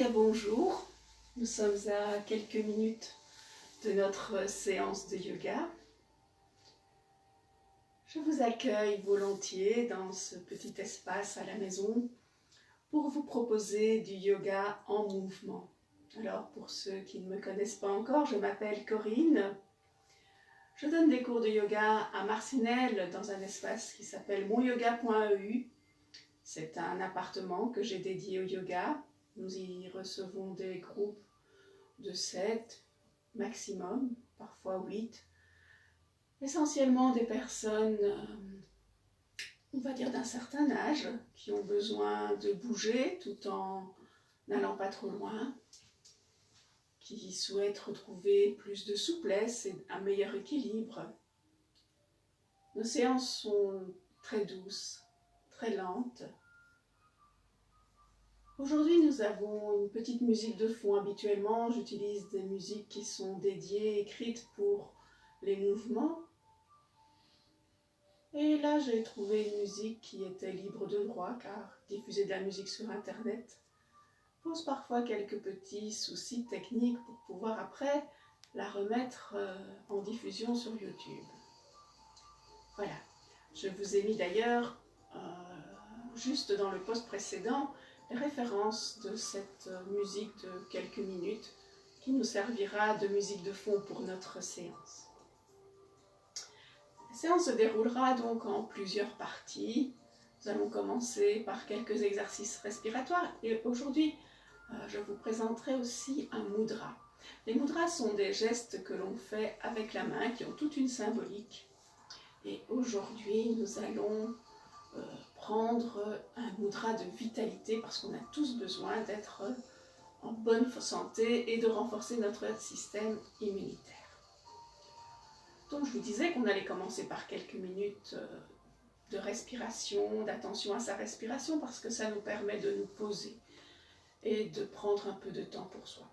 bien bonjour, nous sommes à quelques minutes de notre séance de yoga. Je vous accueille volontiers dans ce petit espace à la maison pour vous proposer du yoga en mouvement. Alors pour ceux qui ne me connaissent pas encore, je m'appelle Corinne. Je donne des cours de yoga à Marcinelle dans un espace qui s'appelle monyoga.eu. C'est un appartement que j'ai dédié au yoga. Nous y recevons des groupes de 7 maximum, parfois 8. Essentiellement des personnes, on va dire d'un certain âge, qui ont besoin de bouger tout en n'allant pas trop loin, qui souhaitent retrouver plus de souplesse et un meilleur équilibre. Nos séances sont très douces, très lentes. Aujourd'hui, nous avons une petite musique de fond. Habituellement, j'utilise des musiques qui sont dédiées, écrites pour les mouvements. Et là, j'ai trouvé une musique qui était libre de droit, car diffuser de la musique sur Internet pose parfois quelques petits soucis techniques pour pouvoir après la remettre en diffusion sur YouTube. Voilà, je vous ai mis d'ailleurs, juste dans le post précédent, les références de cette musique de quelques minutes qui nous servira de musique de fond pour notre séance. La séance se déroulera donc en plusieurs parties. Nous allons commencer par quelques exercices respiratoires et aujourd'hui je vous présenterai aussi un mudra. Les mudras sont des gestes que l'on fait avec la main qui ont toute une symbolique. Et aujourd'hui nous allons prendre un mudra de vitalité parce qu'on a tous besoin d'être en bonne santé et de renforcer notre système immunitaire. Donc je vous disais qu'on allait commencer par quelques minutes de respiration, d'attention à sa respiration parce que ça nous permet de nous poser et de prendre un peu de temps pour soi.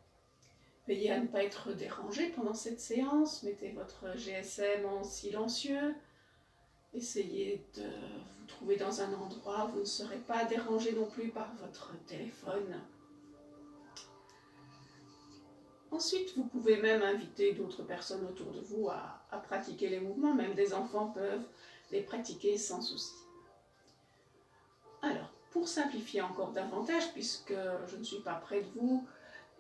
Veillez à ne pas être dérangé pendant cette séance, mettez votre GSM en silencieux. Essayez de vous trouver dans un endroit où vous ne serez pas dérangé non plus par votre téléphone. Ensuite, vous pouvez même inviter d'autres personnes autour de vous à pratiquer les mouvements. Même des enfants peuvent les pratiquer sans souci. Alors, pour simplifier encore davantage, puisque je ne suis pas près de vous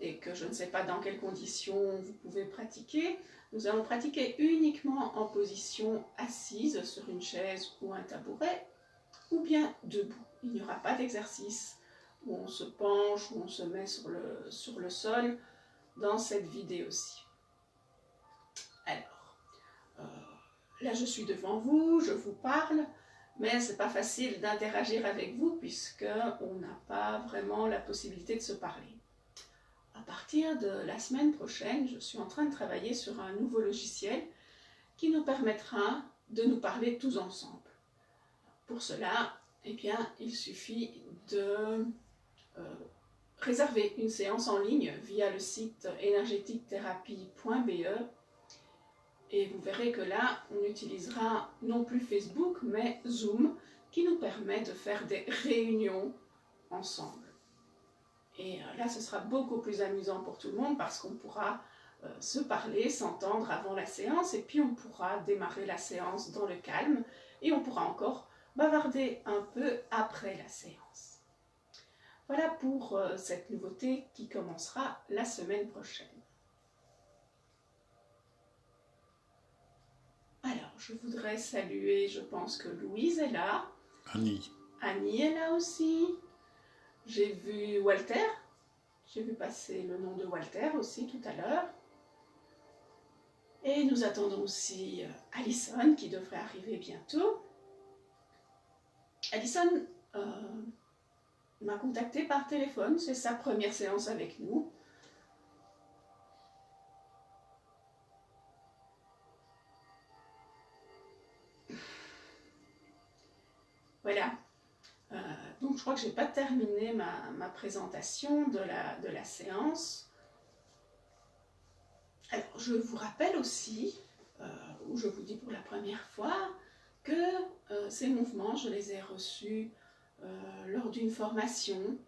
et que je ne sais pas dans quelles conditions vous pouvez pratiquer, nous allons pratiquer uniquement en position assise sur une chaise ou un tabouret, ou bien debout. Il n'y aura pas d'exercice où on se penche, où on se met sur le sol dans cette vidéo-ci. Alors, là je suis devant vous, je vous parle, mais ce n'est pas facile d'interagir avec vous puisqu'on n'a pas vraiment la possibilité de se parler. À partir de la semaine prochaine, je suis en train de travailler sur un nouveau logiciel qui nous permettra de nous parler tous ensemble. Pour cela, eh bien, il suffit de réserver une séance en ligne via le site energetiktherapie.be et vous verrez que là, on utilisera non plus Facebook, mais Zoom, qui nous permet de faire des réunions ensemble. Et là, ce sera beaucoup plus amusant pour tout le monde parce qu'on pourra se parler, s'entendre avant la séance et puis on pourra démarrer la séance dans le calme et on pourra encore bavarder un peu après la séance. Voilà pour cette nouveauté qui commencera la semaine prochaine. Alors, je voudrais saluer, je pense que Louise est là. Annie. Annie est là aussi. J'ai vu Walter. J'ai vu passer le nom de Walter aussi tout à l'heure. Et nous attendons aussi Alison qui devrait arriver bientôt. Alison m'a contacté par téléphone, c'est sa première séance avec nous. Voilà. Donc je crois que je n'ai pas terminé ma présentation de la séance. Alors je vous rappelle aussi, ou je vous dis pour la première fois, que ces mouvements, je les ai reçus lors d'une formation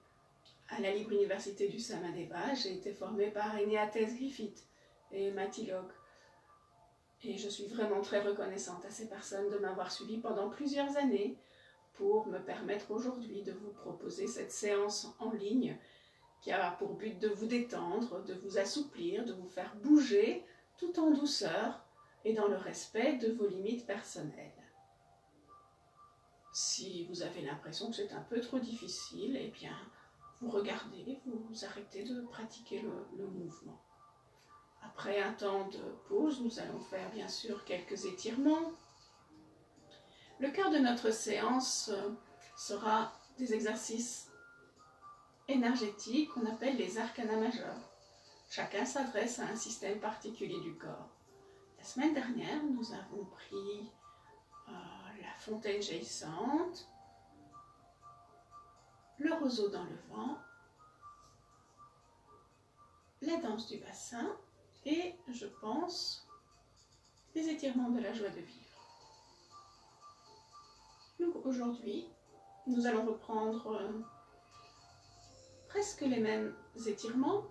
à la Libre Université du Samadeva, j'ai été formée par Eneates Griffith et Matty Log. Et je suis vraiment très reconnaissante à ces personnes de m'avoir suivie pendant plusieurs années pour me permettre aujourd'hui de vous proposer cette séance en ligne qui a pour but de vous détendre, de vous assouplir, de vous faire bouger tout en douceur et dans le respect de vos limites personnelles. Si vous avez l'impression que c'est un peu trop difficile, eh bien, vous regardez, vous arrêtez de pratiquer le mouvement. Après un temps de pause, nous allons faire bien sûr quelques étirements. Le cœur de notre séance sera des exercices énergétiques qu'on appelle les arcanas majeurs. Chacun s'adresse à un système particulier du corps. La semaine dernière, nous avons pris la fontaine jaillissante, le roseau dans le vent, la danse du bassin et, je pense, les étirements de la joie de vivre. Donc aujourd'hui, nous allons reprendre presque les mêmes étirements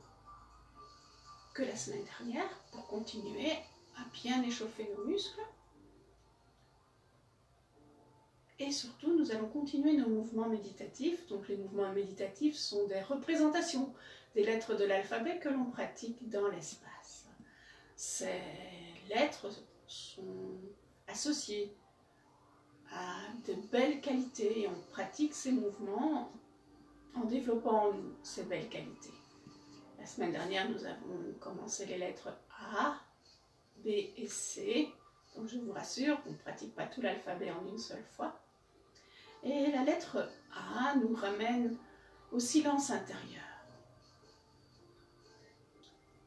que la semaine dernière pour continuer à bien échauffer nos muscles. Et surtout, nous allons continuer nos mouvements méditatifs. Donc les mouvements méditatifs sont des représentations des lettres de l'alphabet que l'on pratique dans l'espace. Ces lettres sont associées à de belles qualités et on pratique ces mouvements en développant en nous ces belles qualités. La semaine dernière, nous avons commencé les lettres A, B et C. Donc je vous rassure, on ne pratique pas tout l'alphabet en une seule fois. Et la lettre A nous ramène au silence intérieur.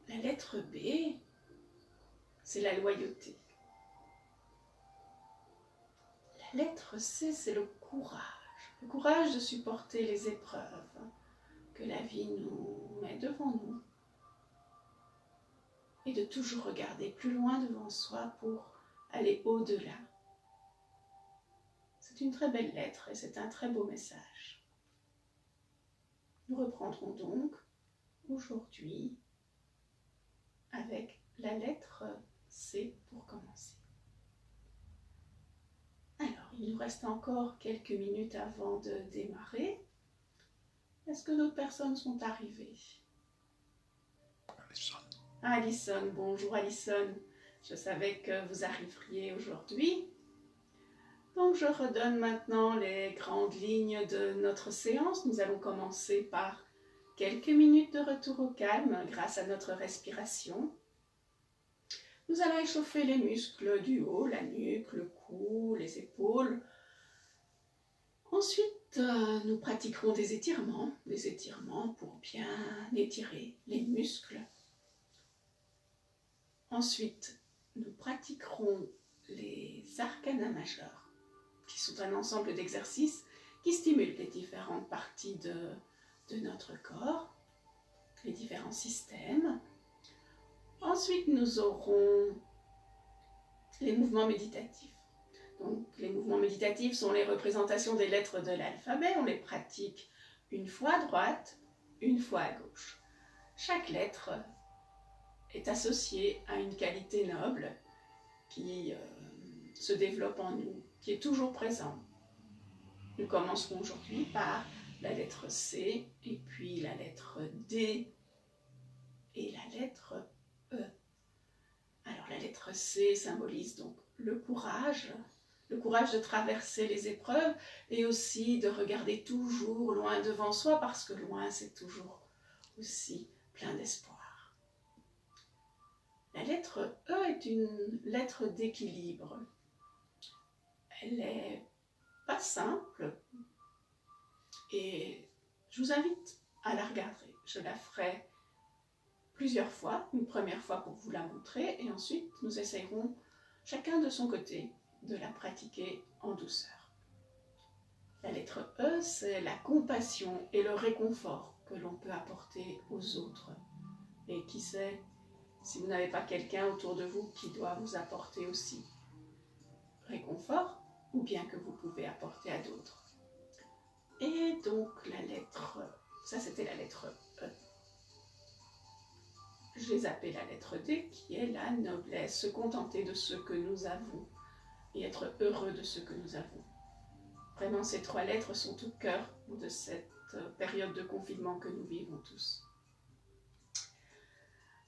La lettre B, c'est la loyauté. La lettre C, c'est le courage. Le courage de supporter les épreuves que la vie nous met devant nous. Et de toujours regarder plus loin devant soi pour aller au-delà. C'est une très belle lettre et c'est un très beau message. Nous reprendrons donc aujourd'hui avec la lettre C pour commencer. Alors, il nous reste encore quelques minutes avant de démarrer. Est-ce que d'autres personnes sont arrivées? Alison, bonjour Alison. Je savais que vous arriveriez aujourd'hui. Donc je redonne maintenant les grandes lignes de notre séance. Nous allons commencer par quelques minutes de retour au calme grâce à notre respiration. Nous allons échauffer les muscles du haut, la nuque, le cou, les épaules. Ensuite, nous pratiquerons des étirements pour bien étirer les muscles. Ensuite, nous pratiquerons les arcanas majeurs, qui sont un ensemble d'exercices qui stimulent les différentes parties de notre corps, les différents systèmes. Ensuite, nous aurons les mouvements méditatifs. Donc, les mouvements méditatifs sont les représentations des lettres de l'alphabet. On les pratique une fois à droite, une fois à gauche. Chaque lettre est associée à une qualité noble qui se développe en nous, qui est toujours présente. Nous commencerons aujourd'hui par la lettre C, et puis la lettre D, et la lettre E. Alors la lettre C symbolise donc le courage de traverser les épreuves, et aussi de regarder toujours loin devant soi, parce que loin c'est toujours aussi plein d'espoir. La lettre E est une lettre d'équilibre. Elle n'est pas simple et je vous invite à la regarder. Je la ferai plusieurs fois, une première fois pour vous la montrer et ensuite nous essayerons chacun de son côté de la pratiquer en douceur. La lettre E, c'est la compassion et le réconfort que l'on peut apporter aux autres. Et qui sait, si vous n'avez pas quelqu'un autour de vous qui doit vous apporter aussi réconfort, ou bien que vous pouvez apporter à d'autres. Et donc la lettre Ça, c'était la lettre E. J'ai zappé la lettre D, qui est la noblesse, se contenter de ce que nous avons et être heureux de ce que nous avons. Vraiment, ces 3 lettres sont au cœur de cette période de confinement que nous vivons tous.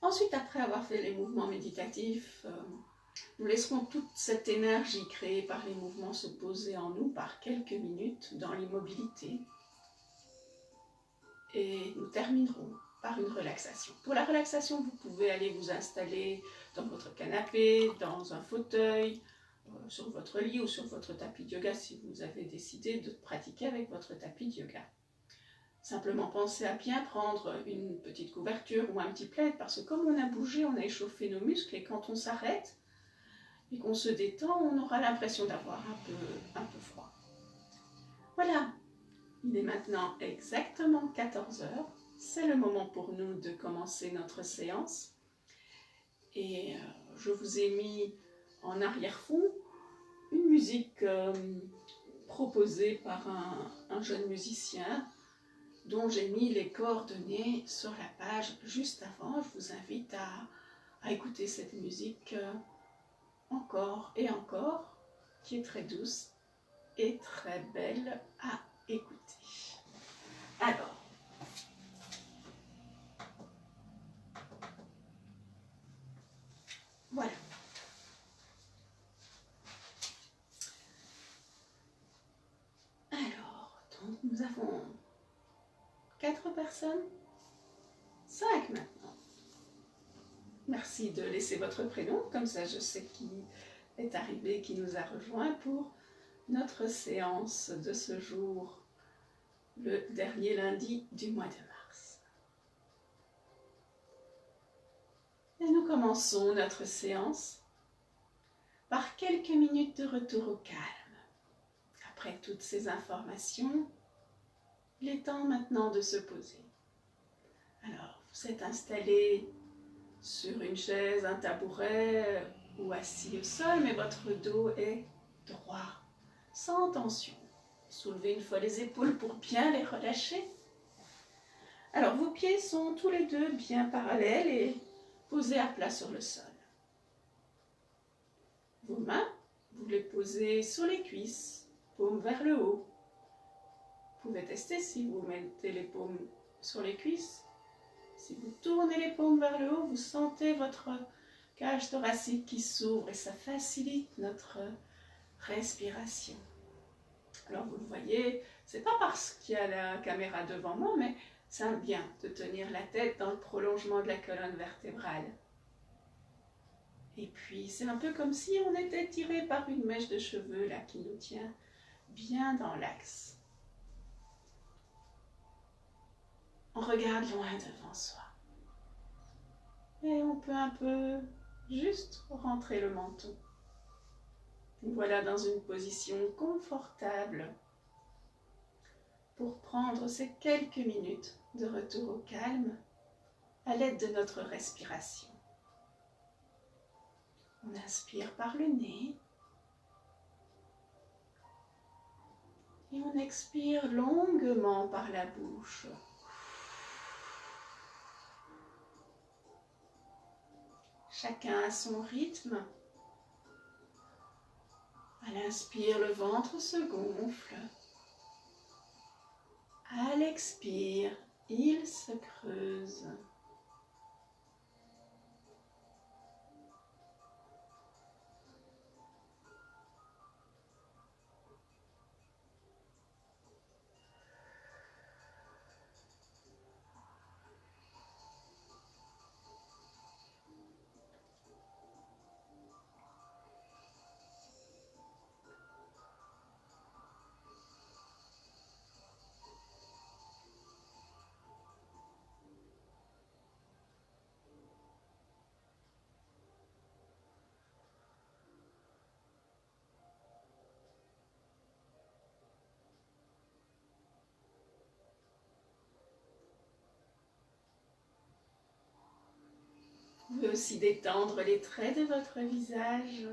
Ensuite, après avoir fait les mouvements méditatifs, nous laisserons toute cette énergie créée par les mouvements se poser en nous par quelques minutes dans l'immobilité. Et nous terminerons par une relaxation. Pour la relaxation, vous pouvez aller vous installer dans votre canapé, dans un fauteuil, sur votre lit ou sur votre tapis de yoga si vous avez décidé de pratiquer avec votre tapis de yoga. Simplement pensez à bien prendre une petite couverture ou un petit plaid parce que comme on a bougé, on a échauffé nos muscles et quand on s'arrête et qu'on se détend, on aura l'impression d'avoir un peu froid. Voilà, il est maintenant exactement 14 heures. C'est le moment pour nous de commencer notre séance. Et je vous ai mis en arrière-fond une musique proposée par un jeune musicien dont j'ai mis les coordonnées sur la page juste avant. Je vous invite à écouter cette musique encore et encore, qui est très douce et très belle à écouter. Alors, voilà. Alors, donc nous avons 4 personnes, 5 maintenant. Merci de laisser votre prénom, comme ça je sais qui est arrivé, qui nous a rejoint pour notre séance de ce jour, le dernier lundi du mois de mars. Et nous commençons notre séance par quelques minutes de retour au calme. Après toutes ces informations, il est temps maintenant de se poser. Alors, vous êtes installé sur une chaise, un tabouret ou assis au sol, mais votre dos est droit, sans tension. Soulevez une fois les épaules pour bien les relâcher. Alors, vos pieds sont tous les deux bien parallèles et posés à plat sur le sol. Vos mains, vous les posez sur les cuisses, paumes vers le haut. Vous pouvez tester si vous mettez les paumes sur les cuisses. Si vous tournez les paumes vers le haut, vous sentez votre cage thoracique qui s'ouvre et ça facilite notre respiration. Alors vous le voyez, c'est pas parce qu'il y a la caméra devant moi, mais c'est bien de tenir la tête dans le prolongement de la colonne vertébrale. Et puis c'est un peu comme si on était tiré par une mèche de cheveux là qui nous tient bien dans l'axe. On regarde loin devant soi. Et on peut un peu juste rentrer le menton. Nous voilà dans une position confortable pour prendre ces quelques minutes de retour au calme à l'aide de notre respiration. On inspire par le nez et on expire longuement par la bouche. Chacun à son rythme. À l'inspire, le ventre se gonfle. À l'expire, il se creuse. Vous pouvez aussi détendre les traits de votre visage,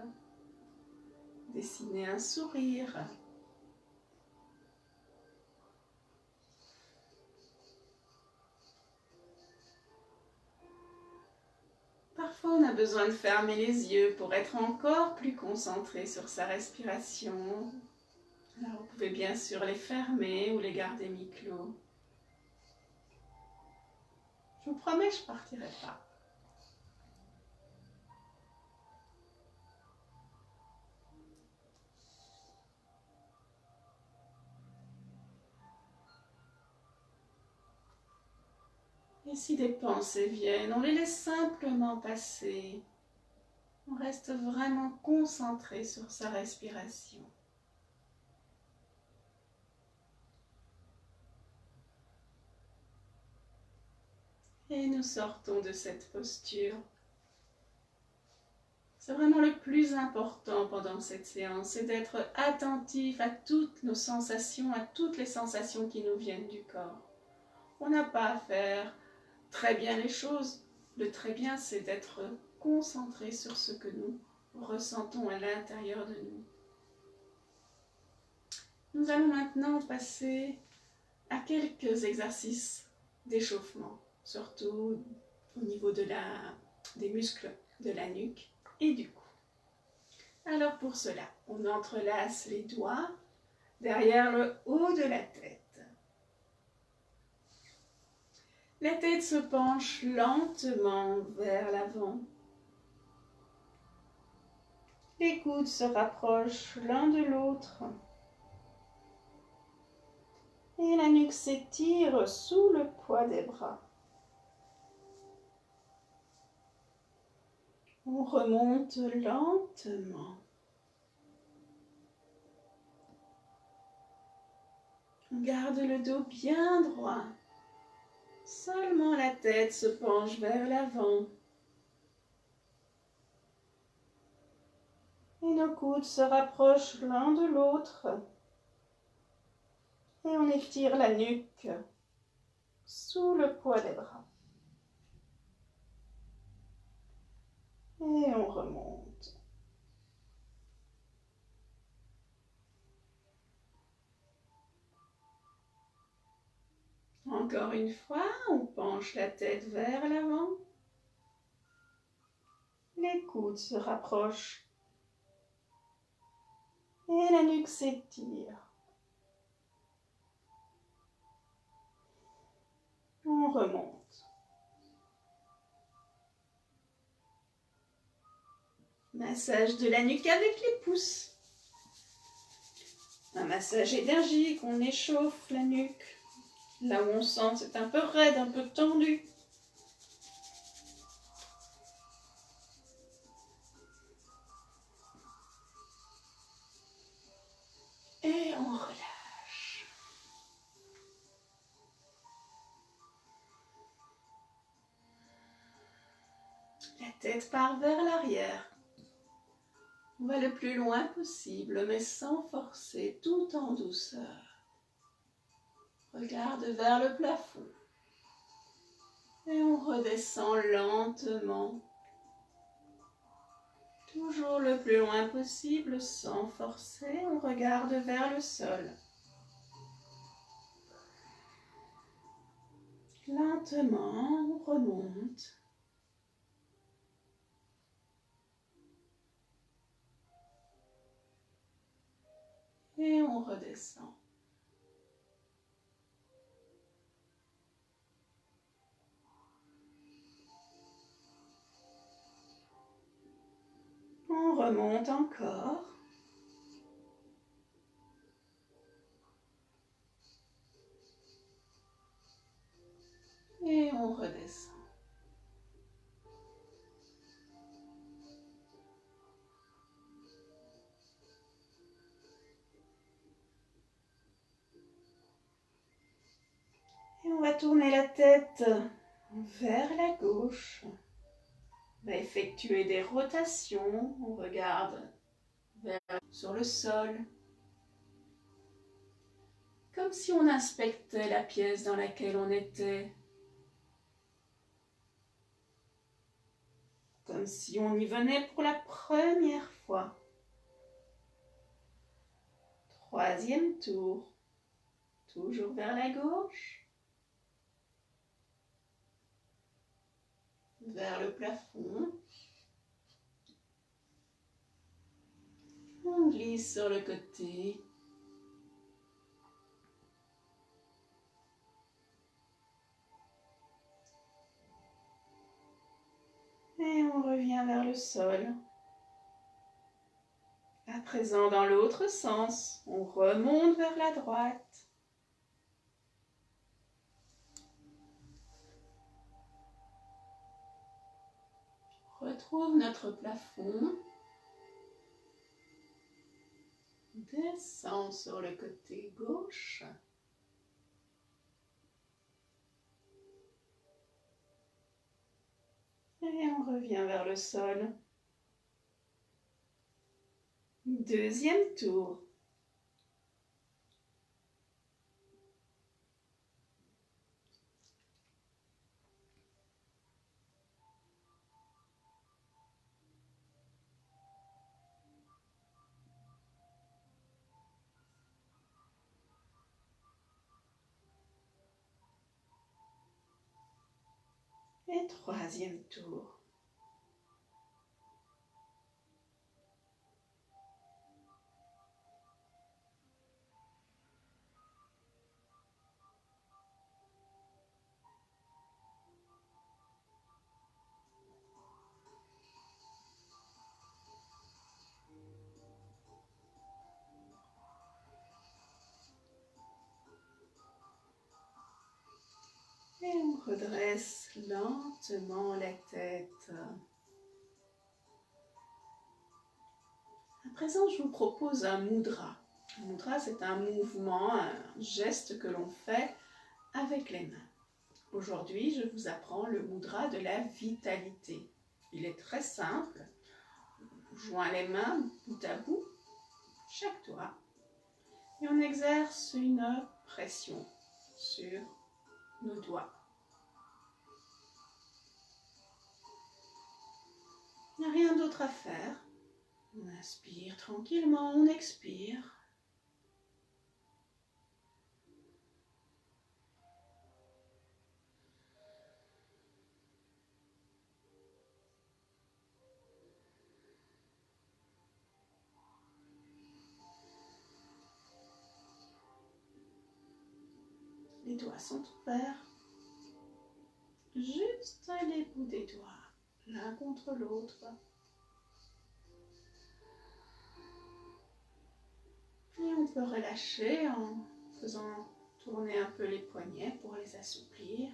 dessiner un sourire. besoin de fermer les yeux pour être encore plus concentré sur sa respiration. Alors vous pouvez bien sûr les fermer ou les garder mi-clos. Je vous promets, je ne partirai pas. Et si des pensées viennent, on les laisse simplement passer. On reste vraiment concentré sur sa respiration. Et nous sortons de cette posture. C'est vraiment le plus important pendant cette séance, c'est d'être attentif à toutes nos sensations, à toutes les sensations qui nous viennent du corps. On n'a pas à faire très bien les choses. Le très bien, c'est d'être concentré sur ce que nous ressentons à l'intérieur de nous. Nous allons maintenant passer à quelques exercices d'échauffement, surtout au niveau des muscles de la nuque et du cou. Alors pour cela, on entrelace les doigts derrière le haut de la tête. La tête se penche lentement vers l'avant. Les coudes se rapprochent l'un de l'autre. Et la nuque s'étire sous le poids des bras. On remonte lentement. On garde le dos bien droit. Seulement la tête se penche vers l'avant. Et nos coudes se rapprochent l'un de l'autre. Et on étire la nuque sous le poids des bras. Et on remonte. Encore une fois, on penche la tête vers l'avant. Les coudes se rapprochent. Et la nuque s'étire. On remonte. Massage de la nuque avec les pouces. Un massage énergique, on échauffe la nuque. Là où on sent que c'est un peu raide, un peu tendu. Et on relâche. La tête part vers l'arrière. On va le plus loin possible, mais sans forcer, tout en douceur. Regarde vers le plafond. Et on redescend lentement. Toujours le plus loin possible, sans forcer, on regarde vers le sol. Lentement, on remonte. Et on redescend. On remonte encore. Et on redescend. Et on va tourner la tête vers la gauche. On va effectuer des rotations. On regarde sur le sol. Comme si on inspectait la pièce dans laquelle on était. Comme si on y venait pour la première fois. Troisième tour. Toujours vers la gauche. Vers le plafond. glisse sur le côté. Et on revient vers le sol. À présent, dans l'autre sens, on remonte vers la droite. Retrouve notre plafond. Descend sur le côté gauche. Et on revient vers le sol. Deuxième tour. Et troisième tour. Et on redresse lentement la tête. À présent, je vous propose un mudra. Un mudra, c'est un mouvement, un geste que l'on fait avec les mains. Aujourd'hui, je vous apprends le mudra de la vitalité. Il est très simple. On joint les mains bout à bout, chaque doigt, et on exerce une pression sur nos doigts. Il n'y a rien d'autre à faire. On inspire tranquillement, on expire. Les doigts sont ouverts. Juste les bouts des doigts, l'un contre l'autre. Et on peut relâcher en faisant tourner un peu les poignets pour les assouplir.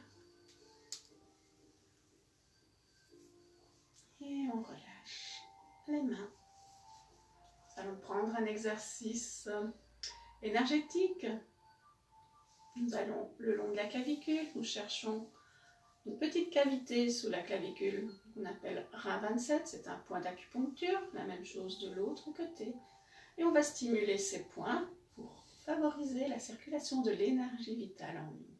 Et on relâche les mains. Nous allons prendre un exercice énergétique. Nous allons le long de la clavicule. Nous cherchons une petite cavité sous la clavicule qu'on appelle rein 27. C'est un point d'acupuncture. La même chose de l'autre côté. Et on va stimuler ces points pour favoriser la circulation de l'énergie vitale en nous.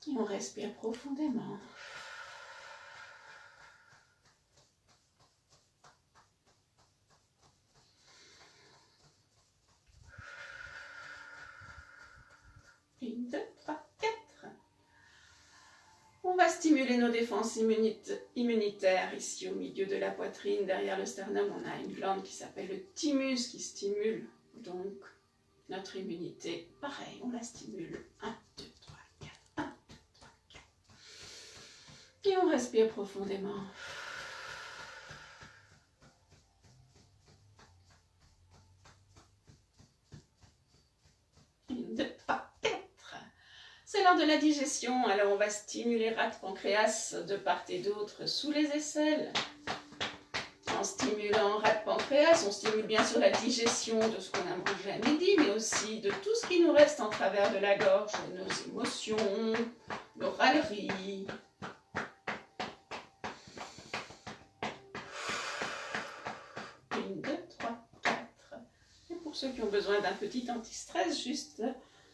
Et on respire profondément. Une, deux, trois, quatre. On va stimuler nos défenses immunitaires ici au milieu de la poitrine. Derrière le sternum, on a une glande qui s'appelle le thymus qui stimule donc notre immunité. Pareil, on la stimule. 1, 2, 3, 4. 1, 2, 3, 4. Et on respire profondément. Une, deux, trois, quatre. C'est l'heure de la digestion, alors on va stimuler rate pancréas de part et d'autre sous les aisselles. En stimulant rate pancréas, on stimule bien sûr la digestion de ce qu'on a mangé à midi, mais aussi de tout ce qui nous reste en travers de la gorge, nos émotions, nos râleries. Une, deux, trois, quatre. Et pour ceux qui ont besoin d'un petit anti-stress, juste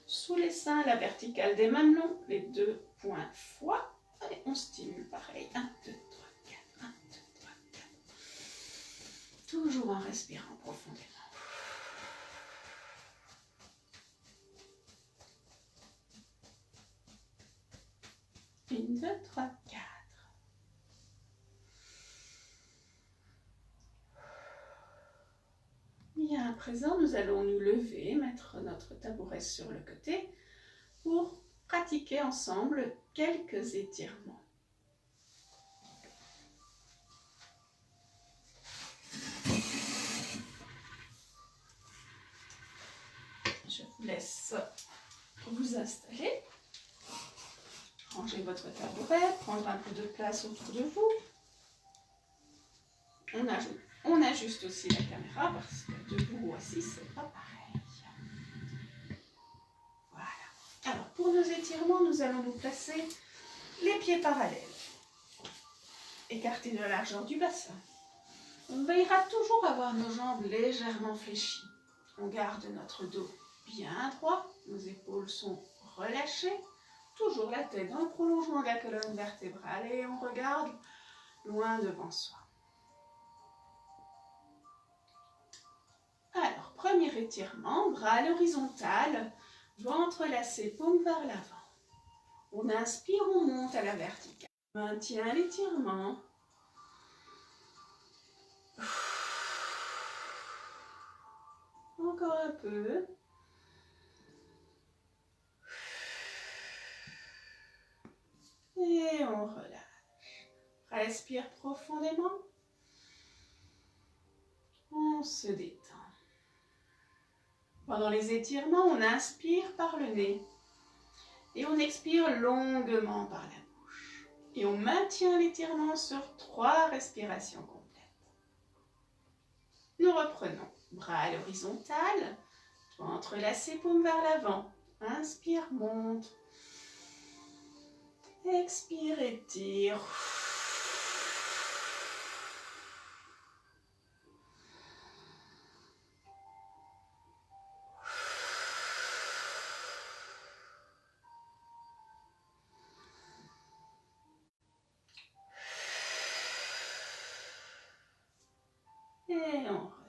sous les seins, la verticale des mamelons, les deux points foie, et on stimule pareil. 1, 2, 3, 4, 1, 2, 3, 4. Toujours en respirant profondément. Une, deux, trois, quatre. à présent, nous allons nous lever, mettre notre tabouret sur le côté pour pratiquer ensemble quelques étirements. Je vous laisse vous installer, ranger votre tabouret, prendre un peu de place autour de vous. On ajuste aussi la caméra parce que debout ou assis, c'est pas pareil. Voilà. Alors, pour nos étirements, nous allons nous placer les pieds parallèles, écartés de la largeur du bassin. On veillera toujours à avoir nos jambes légèrement fléchies. On garde notre dos bien droit, nos épaules sont relâchées, toujours la tête dans le prolongement de la colonne vertébrale et on regarde loin devant soi. Alors, premier étirement, bras à l'horizontale, ventre lacé, paume vers l'avant. On inspire, on monte à la verticale. Maintient l'étirement. Encore un peu. Et on relâche. Respire profondément. On se détend. Pendant les étirements, on inspire par le nez. Et on expire longuement par la bouche. Et on maintient l'étirement sur 3 respirations complètes. Nous reprenons. Bras à l'horizontale. Ventre lacé, paume vers l'avant. Inspire, monte. Expire, étire. Et on relâche.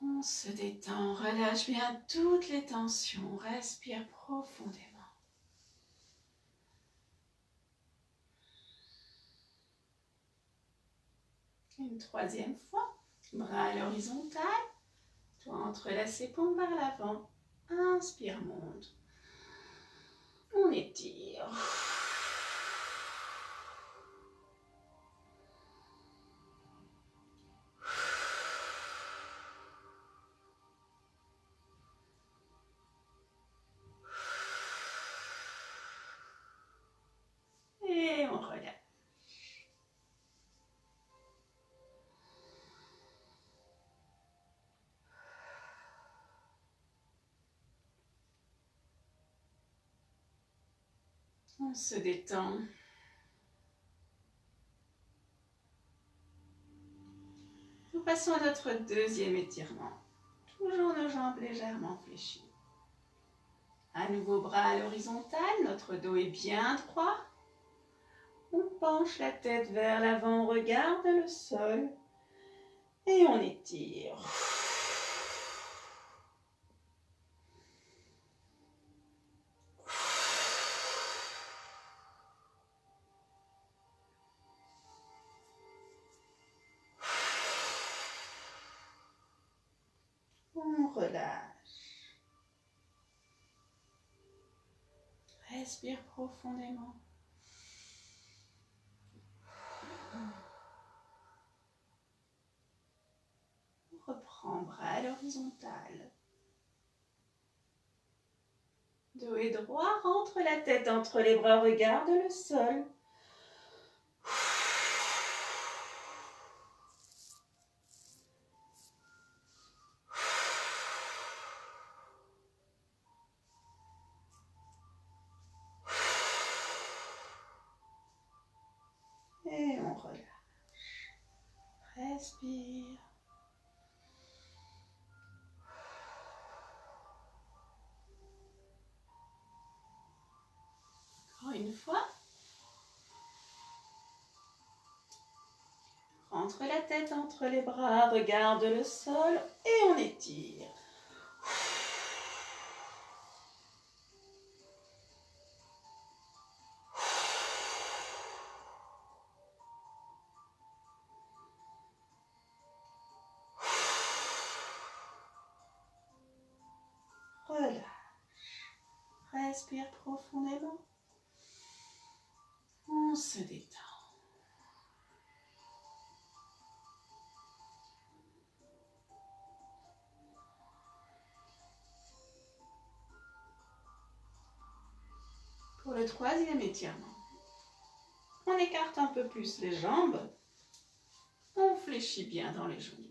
On se détend, relâche bien toutes les tensions, respire profondément. Une 3e fois, bras à l'horizontale, doigts entrelacés, paume vers l'avant. Inspire, monte. On étire. Et on relâche. On se détend. Nous passons à notre 2e étirement. Toujours nos jambes légèrement fléchies. À nouveau, bras à l'horizontale, notre dos est bien droit. On penche la tête vers l'avant, on regarde le sol et on étire. On relâche. Respire profondément. On reprend, bras à l'horizontale. Dos est droit, rentre la tête entre les bras, regarde le sol. Et on relâche. Respire. Encore une fois. Rentre la tête entre les bras, regarde le sol et on étire. respire profondément. On se détend. Pour le troisième étirement, on écarte un peu plus les jambes. On fléchit bien dans les genoux.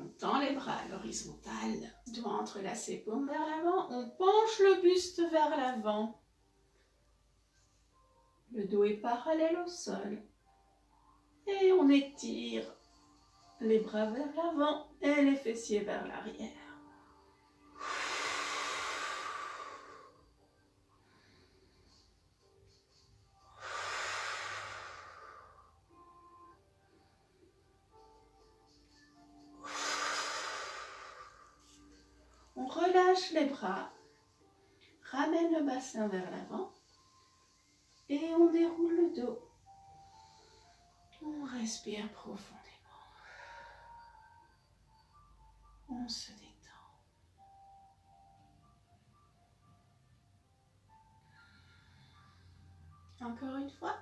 On tend les bras à l'horizontale, doigts entrelacés, paumes vers l'avant. On penche le buste vers l'avant. Le dos est parallèle au sol. Et on étire les bras vers l'avant et les fessiers vers l'arrière. On relâche les bras, ramène le bassin vers l'avant et on déroule le dos. On respire profondément. On se détend. Encore une fois,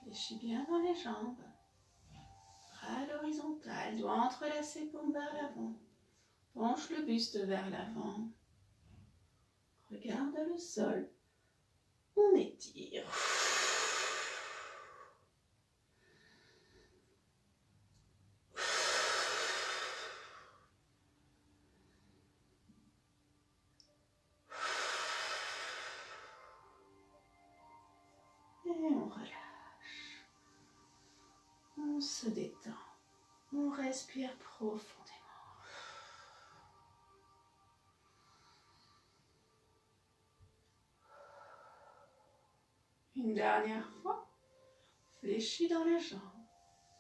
fléchis bien dans les jambes. Bras à l'horizontale, doigts entrelacés, paumes vers l'avant. Penche le buste vers l'avant. Regarde le sol. On étire. Et on relâche. On se détend. On respire profondément. Une dernière fois, fléchis dans les jambes,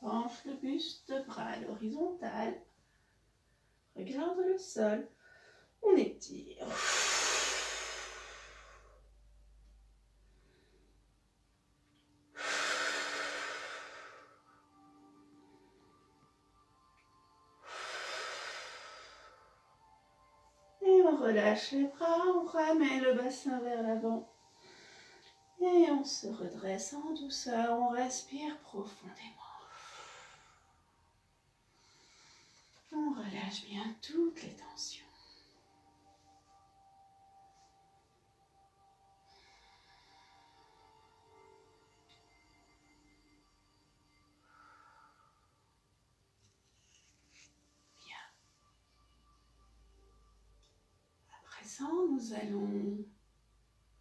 penche le buste, bras à l'horizontale, regarde le sol, on étire. Et on relâche les bras, on ramène le bassin vers l'avant. Et on se redresse en douceur, on respire profondément. On relâche bien toutes les tensions. Bien. À présent, nous allons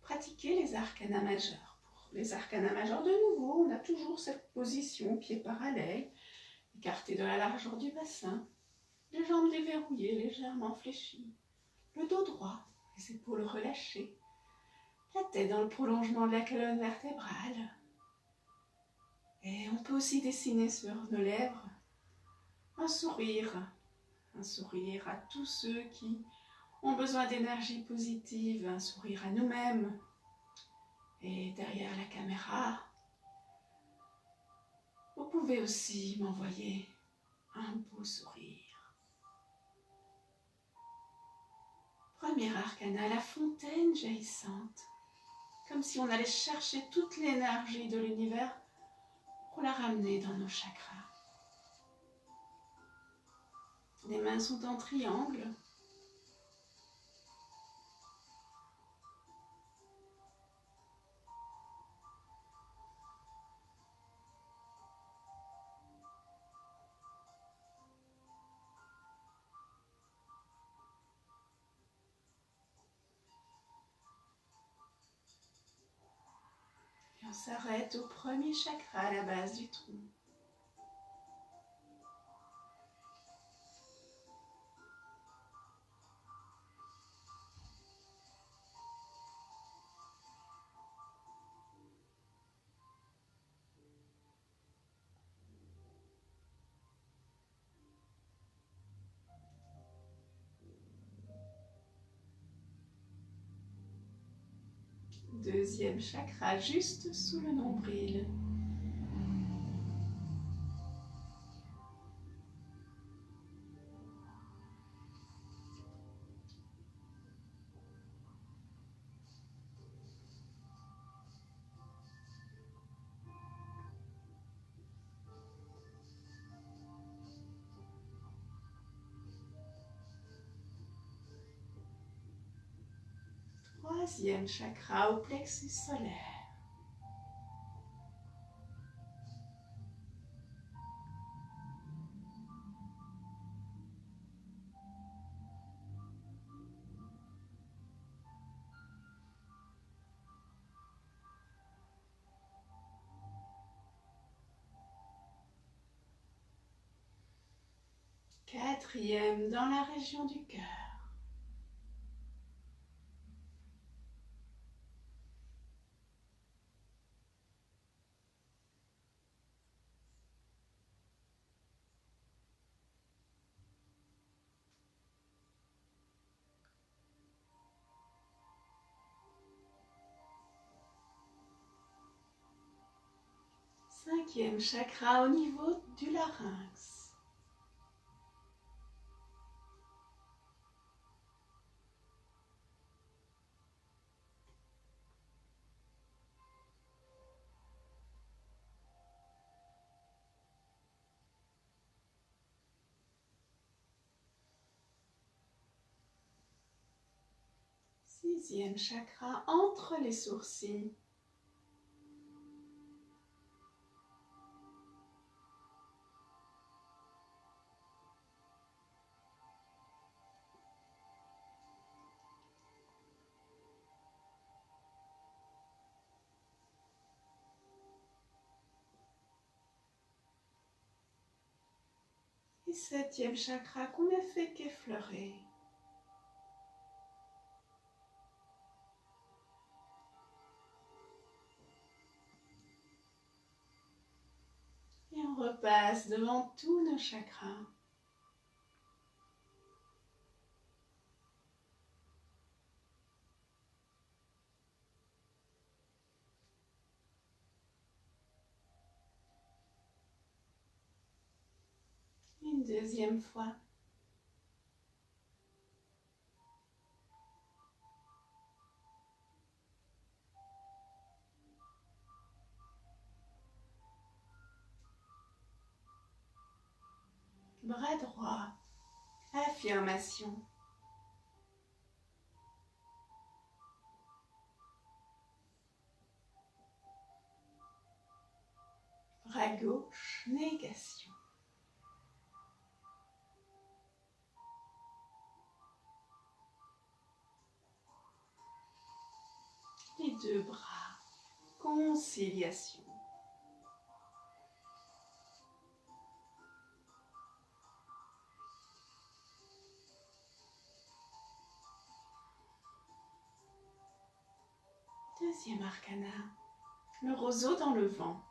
pratiquer les arcanas majeurs. Pour les arcanas majeurs, de nouveau, on a toujours cette position, pieds parallèles, écartés de la largeur du bassin, les jambes déverrouillées, légèrement fléchies, le dos droit, les épaules relâchées, la tête dans le prolongement de la colonne vertébrale. Et on peut aussi dessiner sur nos lèvres un sourire à tous ceux qui ont besoin d'énergie positive, un sourire à nous-mêmes. Et derrière la caméra, vous pouvez aussi m'envoyer un beau sourire. Premier arcana, la fontaine jaillissante, comme si on allait chercher toute l'énergie de l'univers pour la ramener dans nos chakras. Les mains sont en triangle. Et on s'arrête au premier chakra à la base du tronc. Deuxième chakra, juste sous le nombril. 3e chakra au plexus solaire. Quatrième dans la région du cœur. Cinquième chakra au niveau du larynx. Sixième chakra entre les sourcils. Et septième chakra qu'on ne fait qu'effleurer. Et on repasse devant tous nos chakras. Une deuxième fois. Bras droit. Affirmation. Bras gauche. Négation. Les deux bras. Conciliation. Deuxième arcana, le roseau dans le vent.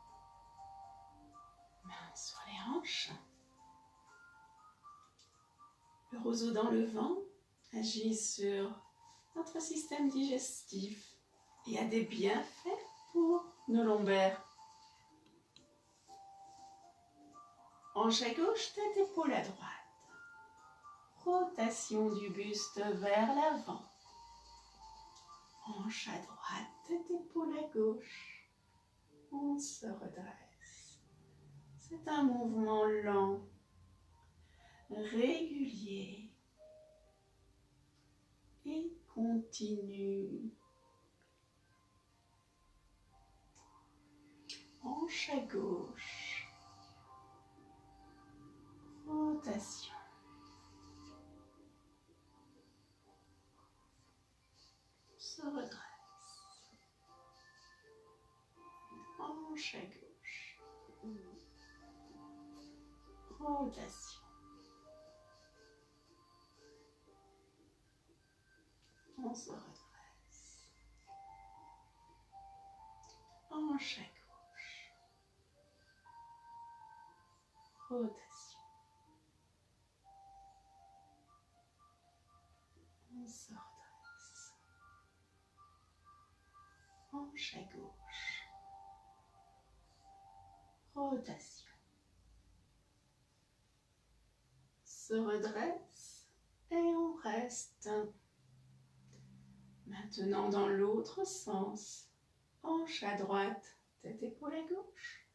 Mains sur les hanches. Le roseau dans le vent agit sur notre système digestif et a des bienfaits pour nos lombaires. Hanche à gauche, tête épaule à droite. Rotation du buste vers l'avant. Hanche à droite, tête épaule à gauche. On se redresse. C'est un mouvement lent, régulier et continu. Hanche à gauche. Rotation. Se redresse. Hanche à gauche. Rotation. On se redresse. Hanche à gauche. Rotation. On se redresse. Hanche à gauche. Rotation. Se redresse et on reste. Maintenant dans l'autre sens. Hanche à droite, tête épaule à gauche.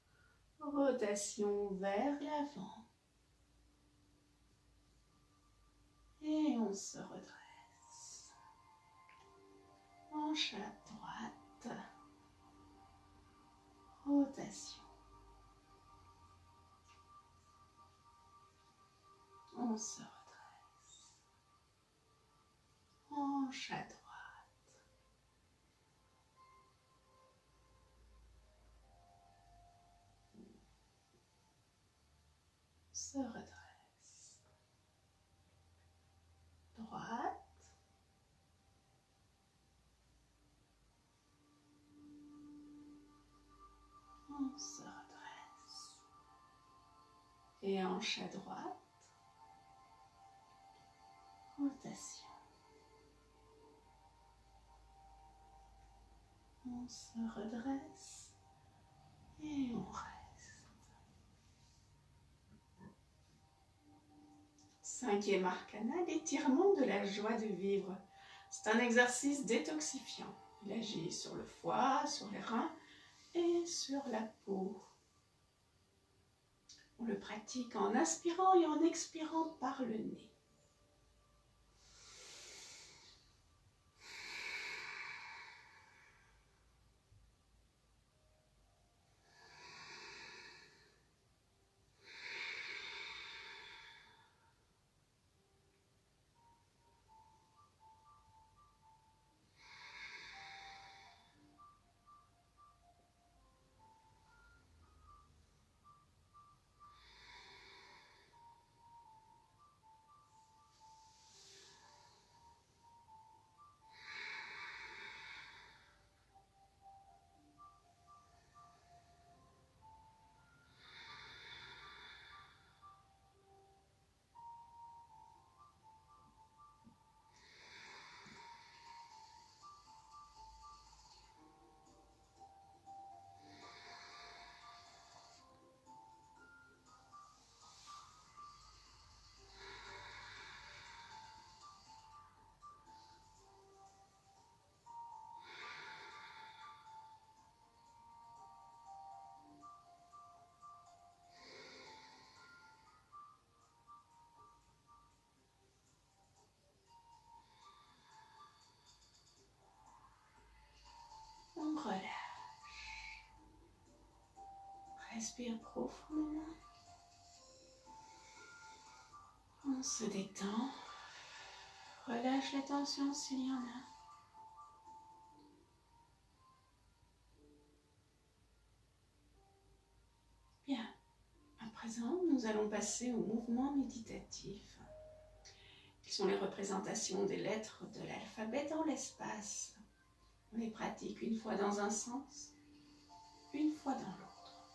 Rotation vers l'avant. Et on se redresse. hanche à droite, rotation. On se redresse, hanche à droite, se redresse, droite, on se redresse, et hanche à droite, rotation. On se redresse et on reste. 5e arcana, l'étirement de la joie de vivre. C'est un exercice détoxifiant. Il agit sur le foie, sur les reins et sur la peau. On le pratique en inspirant et en expirant par le nez. On relâche. Respire profondément. On se détend. Relâche la tension s'il y en a. Bien. À présent, nous allons passer au mouvement méditatif. Qui sont les représentations des lettres de l'alphabet dans l'espace. On les pratique une fois dans un sens, une fois dans l'autre.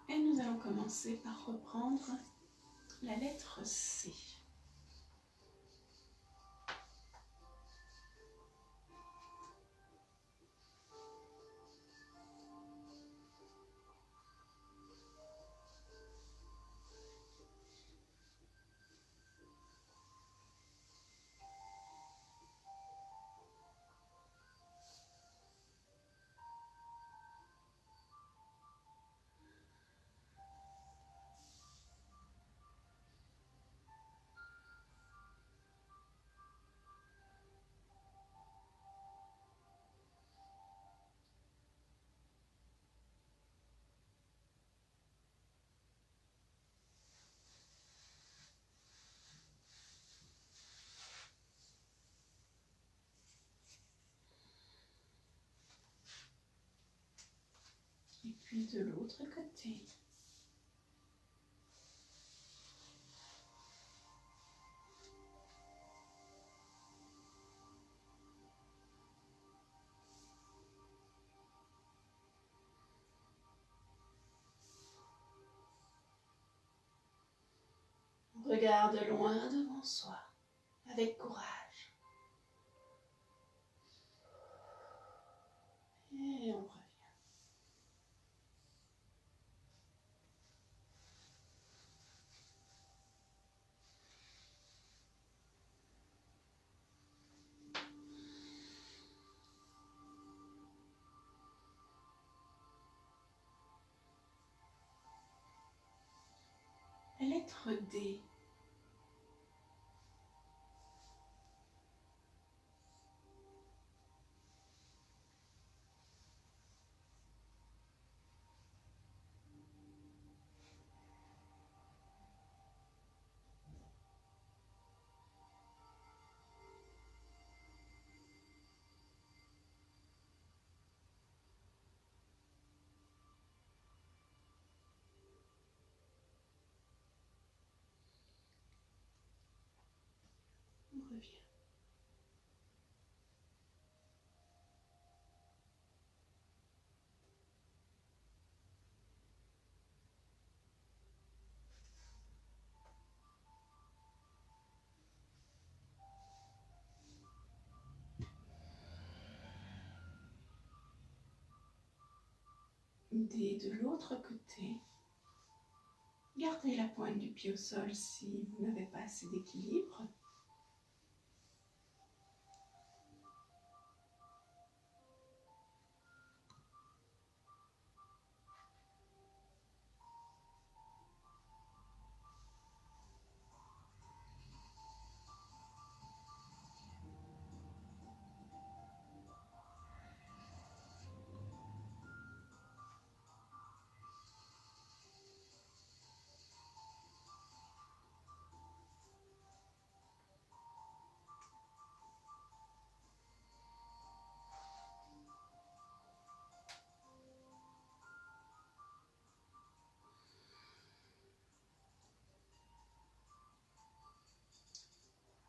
Et nous allons commencer par reprendre la lettre C. Et puis de l'autre côté. On regarde loin devant soi, avec courage. Et on revient. La lettre D. revient. Et de l'autre côté, gardez la pointe du pied au sol si vous n'avez pas assez d'équilibre.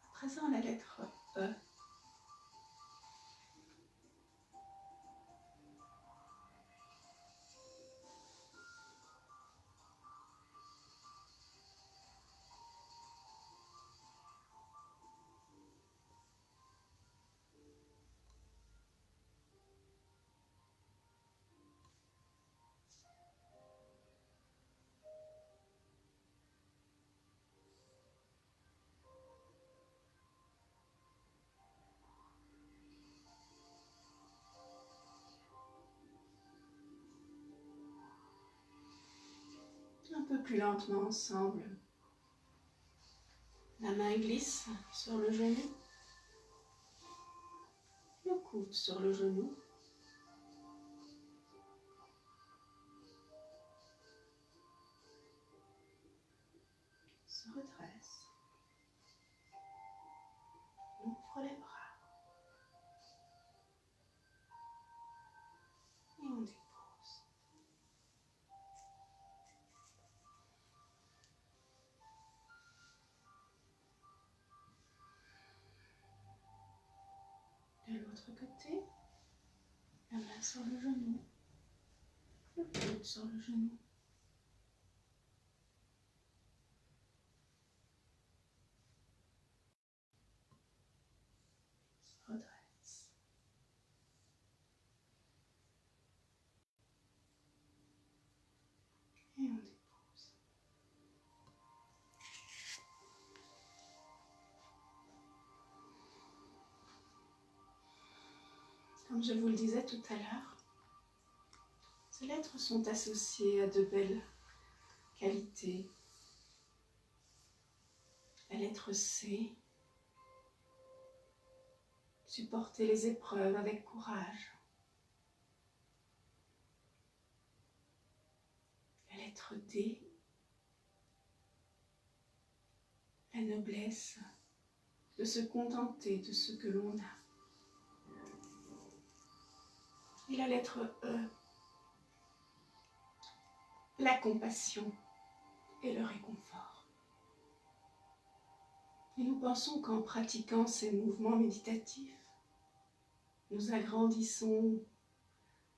À présent, la lettre E. Un peu plus lentement ensemble. La main glisse sur le genou. Le coude sur le genou. Se redresse. Ouvre les bras. Et on dépose. De l'autre côté, la main sur le genou. Le coude sur le genou. Se redresse. Et on dépose. Comme je vous le disais tout à l'heure, ces lettres sont associées à de belles qualités. La lettre C, supporter les épreuves avec courage. La lettre D, la noblesse de se contenter de ce que l'on a. Et la lettre E, la compassion et le réconfort. Et nous pensons qu'en pratiquant ces mouvements méditatifs, nous agrandissons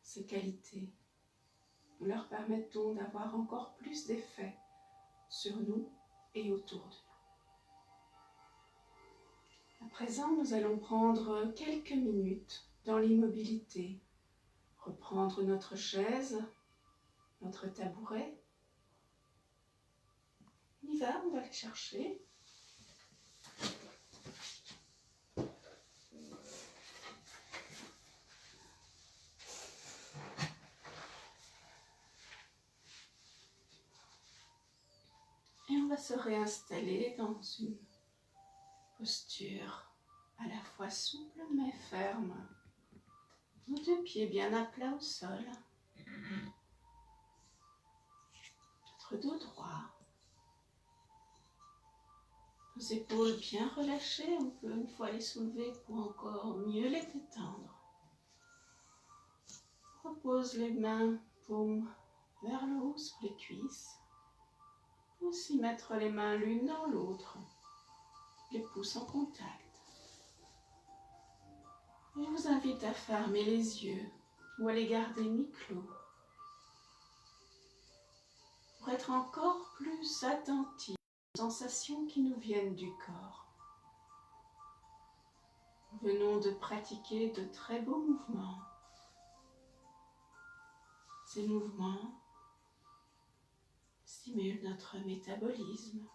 ces qualités. Nous leur permettons d'avoir encore plus d'effet sur nous et autour de nous. À présent, nous allons prendre quelques minutes dans l'immobilité, reprendre notre chaise, notre tabouret. On y va, on va les chercher. Et on va se réinstaller dans une posture à la fois souple mais ferme. Nos deux pieds bien à plat au sol. Notre dos droit. Nos épaules bien relâchées, on peut une fois les soulever pour encore mieux les détendre. On repose les mains, paumes vers le haut sur les cuisses. Aussi mettre les mains l'une dans l'autre, les pouces en contact. Et je vous invite à fermer les yeux ou à les garder mi-clos pour être encore plus attentif aux sensations qui nous viennent du corps. Nous venons de pratiquer de très beaux mouvements. Ces mouvements stimulent notre métabolisme,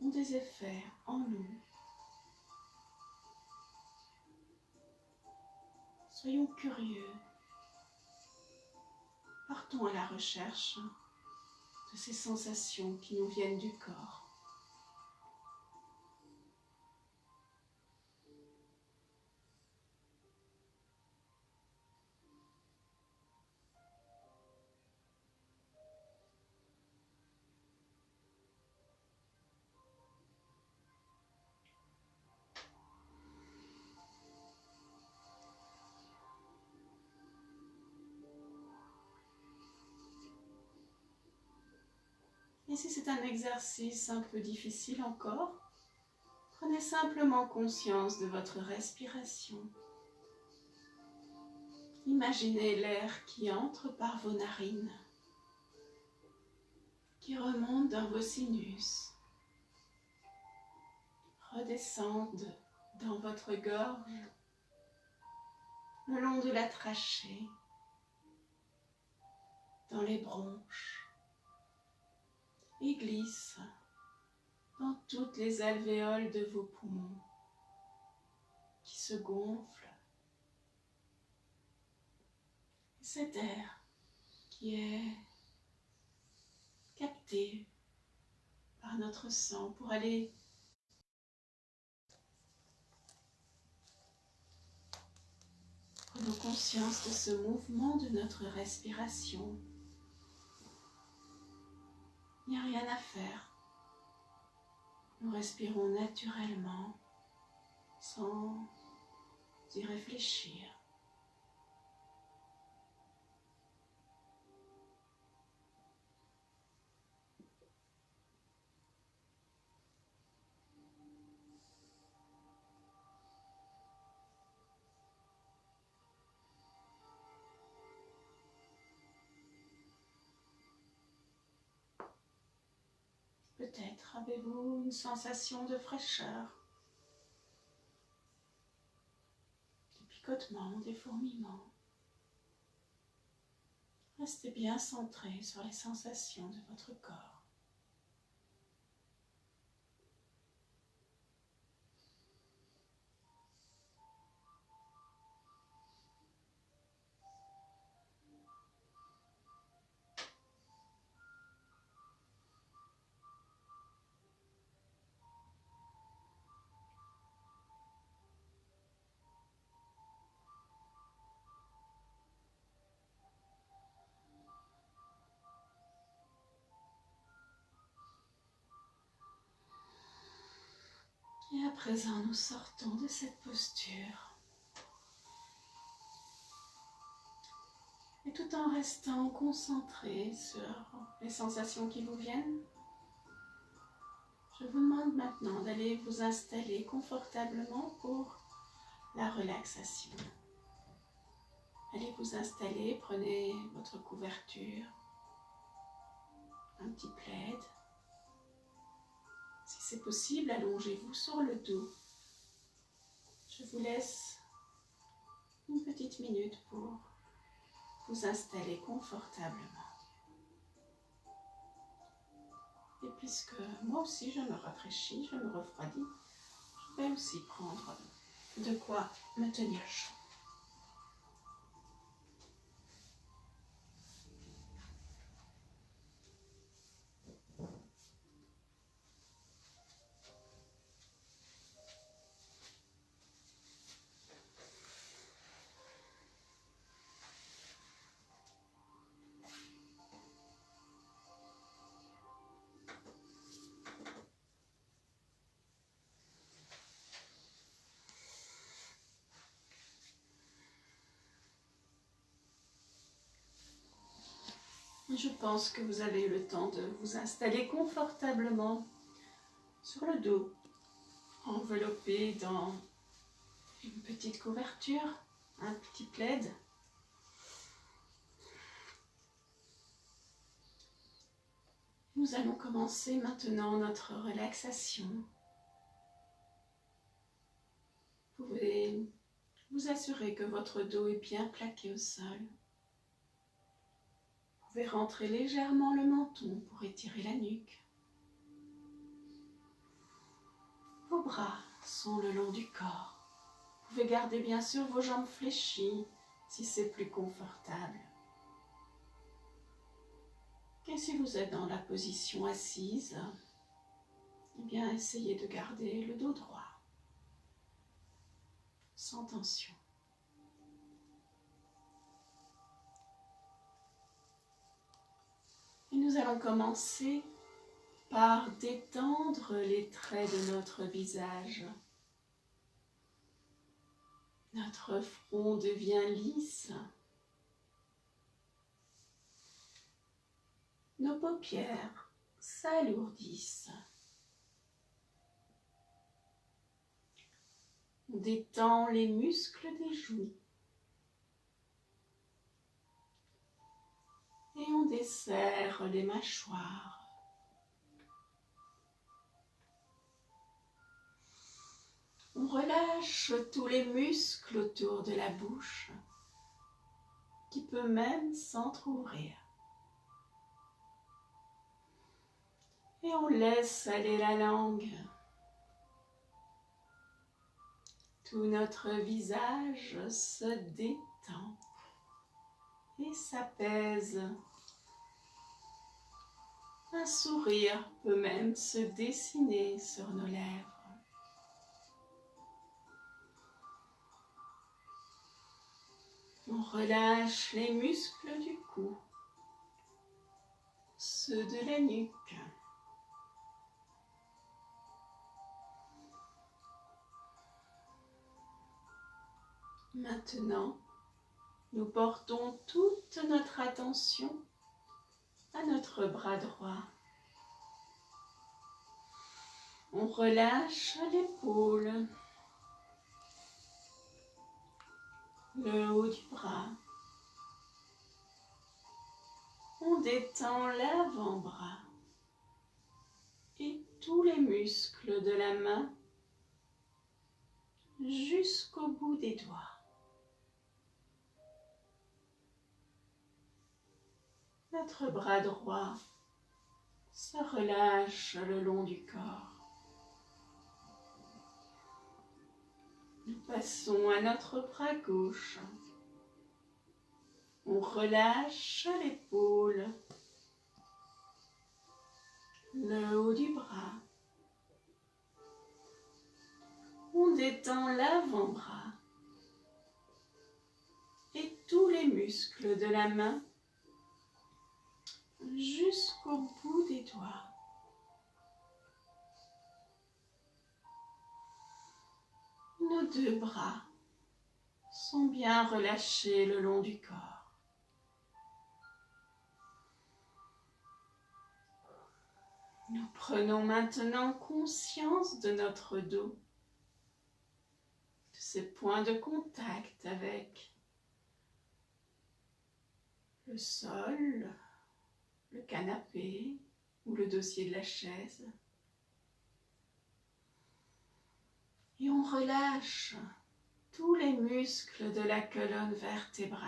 ont des effets en nous. Soyons curieux. Partons à la recherche de ces sensations qui nous viennent du corps. Et si c'est un exercice un peu difficile encore, prenez simplement conscience de votre respiration. Imaginez l'air qui entre par vos narines, qui remonte dans vos sinus, redescende dans votre gorge, le long de la trachée, dans les bronches, et glisse dans toutes les alvéoles de vos poumons qui se gonflent. Et cet air qui est capté par notre sang pour aller prenons conscience de ce mouvement de notre respiration. Il n'y a rien à faire. Nous respirons naturellement, sans y réfléchir. Peut-être avez-vous une sensation de fraîcheur, des picotements, des fourmillements. Restez bien centré sur les sensations de votre corps. Et à présent, nous sortons de cette posture. Et tout en restant concentré sur les sensations qui vous viennent, je vous demande maintenant d'aller vous installer confortablement pour la relaxation. Allez vous installer, prenez votre couverture, un petit plaid. Si c'est possible, allongez-vous sur le dos. Je vous laisse une petite minute pour vous installer confortablement. Et puisque moi aussi je me rafraîchis, je me refroidis, je vais aussi prendre de quoi me tenir chaud. Je pense que vous avez eu le temps de vous installer confortablement sur le dos, enveloppé dans une petite couverture, un petit plaid. Nous allons commencer maintenant notre relaxation. Vous pouvez vous assurer que votre dos est bien plaqué au sol. Vous pouvez rentrer légèrement le menton pour étirer la nuque. Vos bras sont le long du corps. Vous pouvez garder bien sûr vos jambes fléchies si c'est plus confortable. Et si vous êtes dans la position assise, eh bien essayez de garder le dos droit, sans tension. Et nous allons commencer par détendre les traits de notre visage. Notre front devient lisse. Nos paupières s'alourdissent. On détend les muscles des joues. Et on desserre les mâchoires. On relâche tous les muscles autour de la bouche, qui peut même s'entrouvrir. Et on laisse aller la langue. Tout notre visage se détend et s'apaise. Un sourire peut même se dessiner sur nos lèvres. On relâche les muscles du cou, ceux de la nuque. Maintenant, nous portons toute notre attention à notre bras droit. On relâche l'épaule, le haut du bras. On détend l'avant-bras et tous les muscles de la main jusqu'au bout des doigts. Notre bras droit se relâche le long du corps. Nous passons à notre bras gauche. On relâche l'épaule, le haut du bras. On détend l'avant-bras et tous les muscles de la main jusqu'au bout des doigts. Nos deux bras sont bien relâchés le long du corps. Nous prenons maintenant conscience de notre dos, de ses points de contact avec le sol, le canapé ou le dossier de la chaise. Et on relâche tous les muscles de la colonne vertébrale.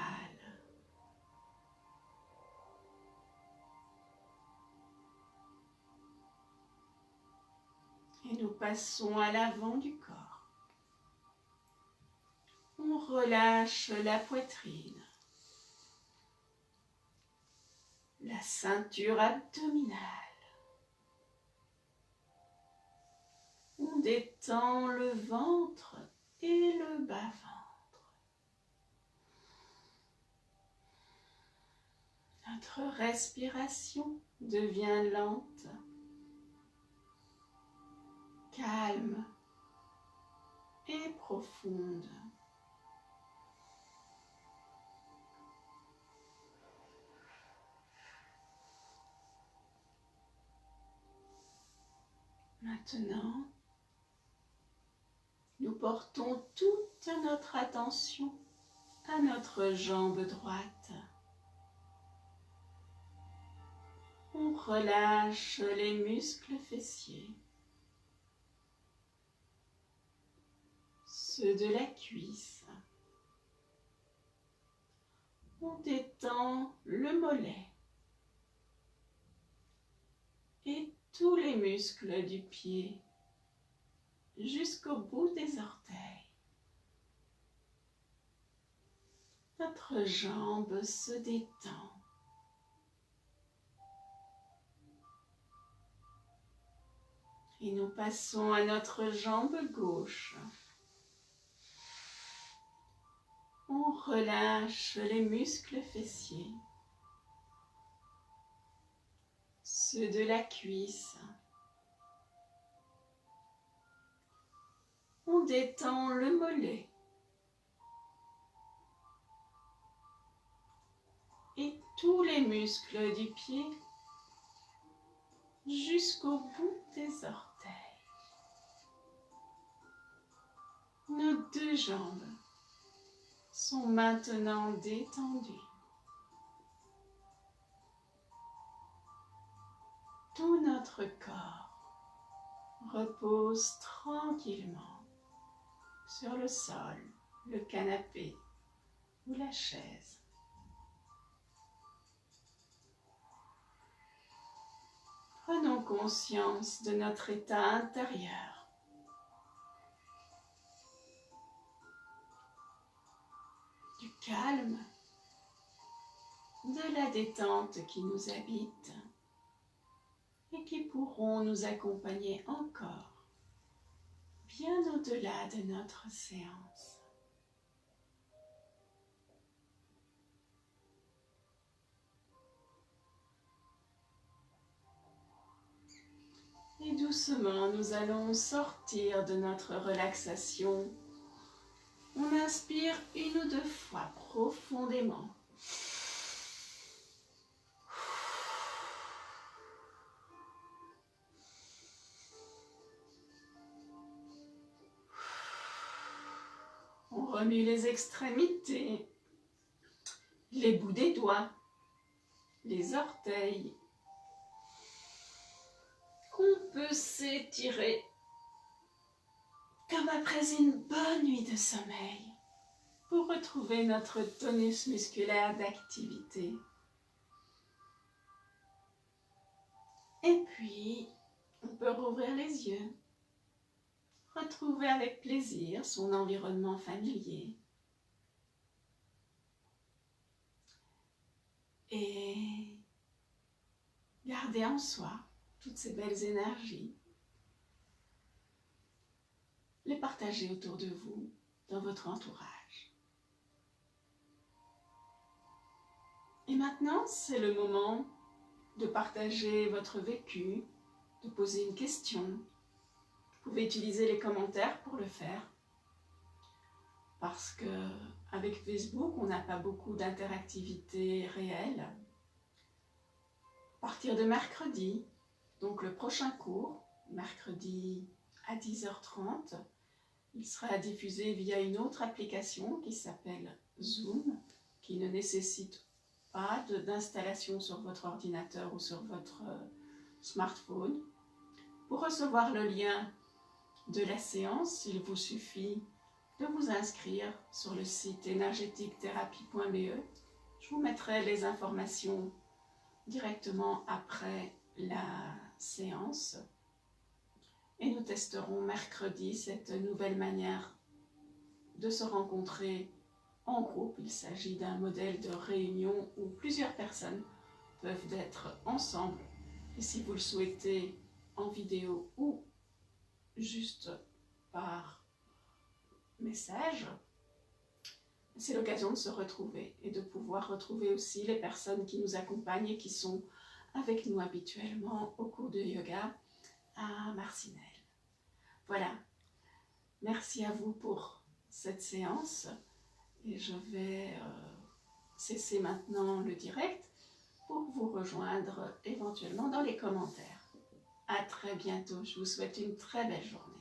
Et nous passons à l'avant du corps. On relâche la poitrine, la ceinture abdominale. On détend le ventre et le bas-ventre. Notre respiration devient lente, calme et profonde. Maintenant, nous portons toute notre attention à notre jambe droite. On relâche les muscles fessiers, ceux de la cuisse. On détend le mollet et tous les muscles du pied jusqu'au bout des orteils. Notre jambe se détend. Et nous passons à notre jambe gauche. On relâche les muscles fessiers, ceux de la cuisse. On détend le mollet et tous les muscles du pied jusqu'au bout des orteils. Nos deux jambes sont maintenant détendues. Tout notre corps repose tranquillement sur le sol, le canapé ou la chaise. Prenons conscience de notre état intérieur. Du calme, de la détente qui nous habite et qui pourront nous accompagner encore bien au-delà de notre séance. Et doucement, nous allons sortir de notre relaxation. On inspire une ou deux fois profondément. On remue les extrémités, les bouts des doigts, les orteils. On peut s'étirer comme après une bonne nuit de sommeil pour retrouver notre tonus musculaire d'activité. Et puis, on peut rouvrir les yeux, retrouver avec plaisir son environnement familier et garder en soi toutes ces belles énergies, les partager autour de vous, dans votre entourage. Et maintenant, c'est le moment de partager votre vécu, de poser une question. Vous pouvez utiliser les commentaires pour le faire, parce que avec Facebook, on n'a pas beaucoup d'interactivité réelle. À partir de mercredi, donc le prochain cours, mercredi à 10h30, il sera diffusé via une autre application qui s'appelle Zoom, qui ne nécessite pas d'installation sur votre ordinateur ou sur votre smartphone. Pour recevoir le lien de la séance, il vous suffit de vous inscrire sur le site energetiquethérapie.be. Je vous mettrai les informations directement après la séance. Et nous testerons mercredi cette nouvelle manière de se rencontrer en groupe. Il s'agit d'un modèle de réunion où plusieurs personnes peuvent être ensemble. Et si vous le souhaitez, en vidéo ou juste par message, c'est l'occasion de se retrouver et de pouvoir retrouver aussi les personnes qui nous accompagnent et qui sont avec nous habituellement au cours de yoga à Marcinelle. Voilà, merci à vous pour cette séance et je vais cesser maintenant le direct pour vous rejoindre éventuellement dans les commentaires. À très bientôt, je vous souhaite une très belle journée.